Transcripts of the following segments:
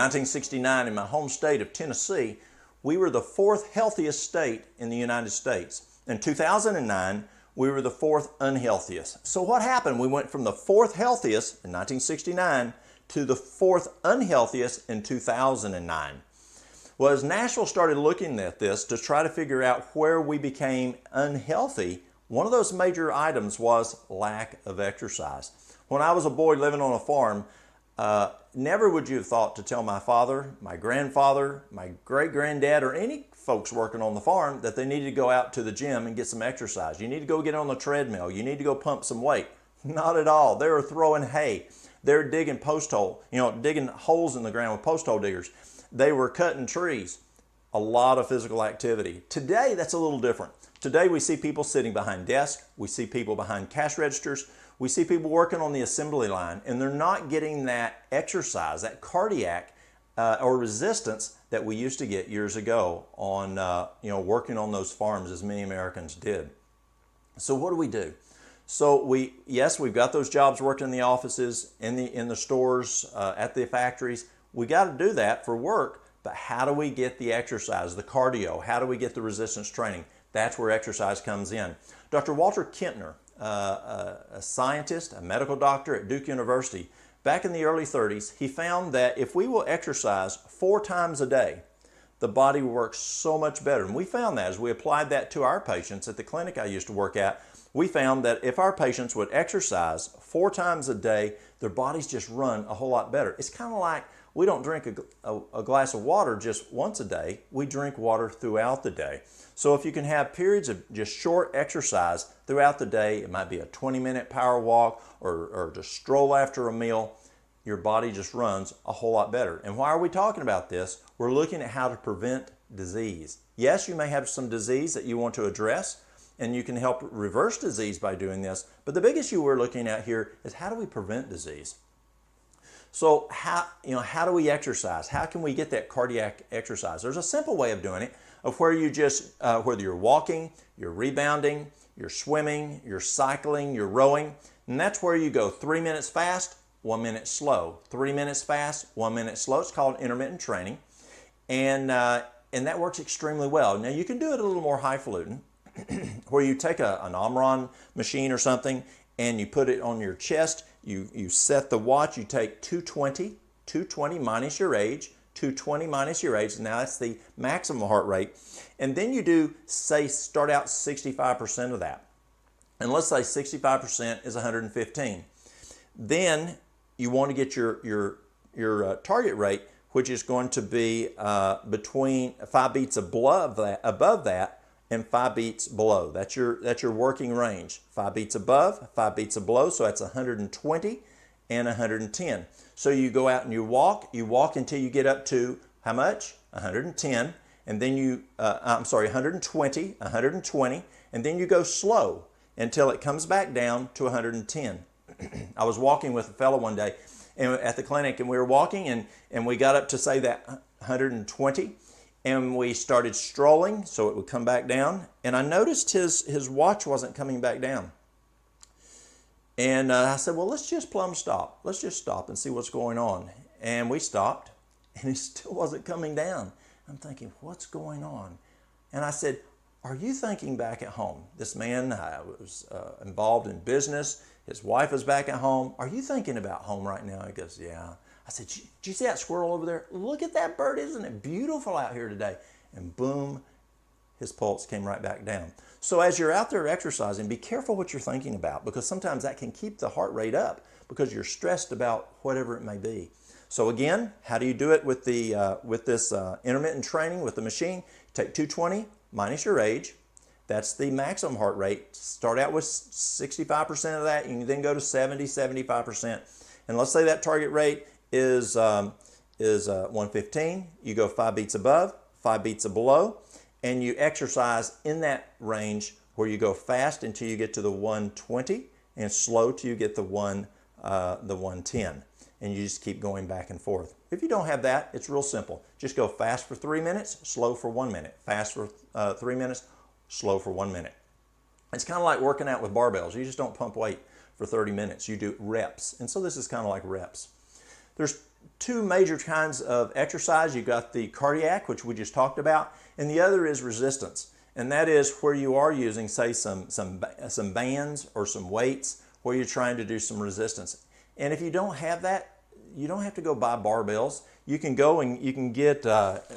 1969, in my home state of Tennessee, we were the fourth healthiest state in the United States. In 2009, we were the fourth unhealthiest. So what happened? We went from the fourth healthiest in 1969 to the fourth unhealthiest in 2009. Well, as Nashville started looking at this to try to figure out where we became unhealthy, one of those major items was lack of exercise. When I was a boy living on a farm, never would you have thought to tell my father, my grandfather, my great-granddad, or any folks working on the farm that they needed to go out to the gym and get some exercise. You need to go get on the treadmill. You need to go pump some weight. Not at all. They were throwing hay. They were digging digging holes in the ground with post hole diggers. They were cutting trees. A lot of physical activity. Today, that's a little different. Today, we see people sitting behind desks. We see people behind cash registers. We see people working on the assembly line, and they're not getting that exercise, that cardiac or resistance that we used to get years ago on working on those farms, as many Americans did. So what do we do? So we've got those jobs working in the offices, in the stores, at the factories. We got to do that for work, but how do we get the exercise, the cardio? How do we get the resistance training? That's where exercise comes in. Dr. Walter Kintner, a scientist, a medical doctor at Duke University, back in the early 30s, he found that if we will exercise 4 times a day, the body works so much better. And we found that as we applied that to our patients at the clinic I used to work at, we found that if our patients would exercise 4 times a day, their bodies just run a whole lot better. It's kind of like we don't drink a glass of water just once a day. We drink water throughout the day. So if you can have periods of just short exercise throughout the day, it might be a 20-minute power walk or just stroll after a meal, your body just runs a whole lot better. And why are we talking about this? We're looking at how to prevent disease. Yes, you may have some disease that you want to address, and you can help reverse disease by doing this. But the big issue we're looking at here is how do we prevent disease? So how do we exercise? How can we get that cardiac exercise? There's a simple way of doing it, of where you just, whether you're walking, you're rebounding, you're swimming, you're cycling, you're rowing, and that's where you go 3 minutes fast, 1 minute slow. 3 minutes fast, 1 minute slow. It's called intermittent training, and that works extremely well. Now you can do it a little more highfalutin, where you take an Omron machine or something and you put it on your chest. You set the watch. You take 220 minus your age. 220 minus your age. Now that's the maximum heart rate. And then you do, start out 65% of that. And let's say 65% is 115. Then you want to get your target rate, which is going to be between 5 beats above that and 5 beats below. That's your working range. 5 beats above, 5 beats below, so that's 120 and 110. So you go out and you walk until you get up to how much? 110, and then 120, and then you go slow until it comes back down to 110. I was walking with a fellow one day at the clinic, and we were walking, and we got up to say that 120, and we started strolling so it would come back down, and I noticed his watch wasn't coming back down. And I said, well, let's just plumb stop. Let's just stop and see what's going on. And we stopped, and it still wasn't coming down. I'm thinking, what's going on? And I said, are you thinking back at home? This man was involved in business. His wife is back at home. Are you thinking about home right now? He goes, yeah. I said, did you see that squirrel over there? Look at that bird. Isn't it beautiful out here today? And boom, his pulse came right back down. So as you're out there exercising, be careful what you're thinking about, because sometimes that can keep the heart rate up because you're stressed about whatever it may be. So again, how do you do it with this intermittent training with the machine? Take 220 minus your age. That's the maximum heart rate. Start out with 65% of that. You can then go to 70, 75%. And let's say that target rate is 115. You go 5 beats above, 5 beats below, and you exercise in that range where you go fast until you get to the 120 and slow till you get the 110. And you just keep going back and forth. If you don't have that, it's real simple. Just go fast for 3 minutes, slow for 1 minute. Fast for 3 minutes, slow for 1 minute. It's kind of like working out with barbells. You just don't pump weight for 30 minutes. You do reps. And so this is kind of like reps. There's two major kinds of exercise. You've got the cardiac, which we just talked about, and the other is resistance. And that is where you are using, say, some bands or some weights where you're trying to do some resistance. And if you don't have that, you don't have to go buy barbells. You can go and you can get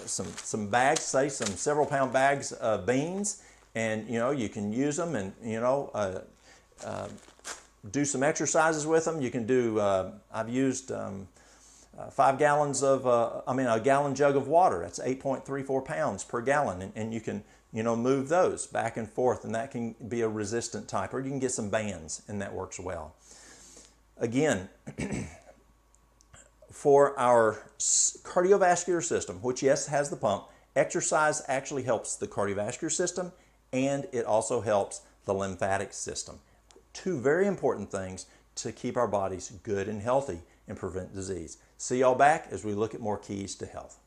some bags, say some several pound bags of beans, and you can use them and do some exercises with them. You can do. I've used 5 gallons of a gallon jug of water. That's 8.34 pounds per gallon, and you can move those back and forth, and that can be a resistant type, or you can get some bands, and that works well. Again, for our cardiovascular system, which yes has the pump, exercise actually helps the cardiovascular system, and it also helps the lymphatic system. Two very important things to keep our bodies good and healthy and prevent disease. See y'all back as we look at more keys to health.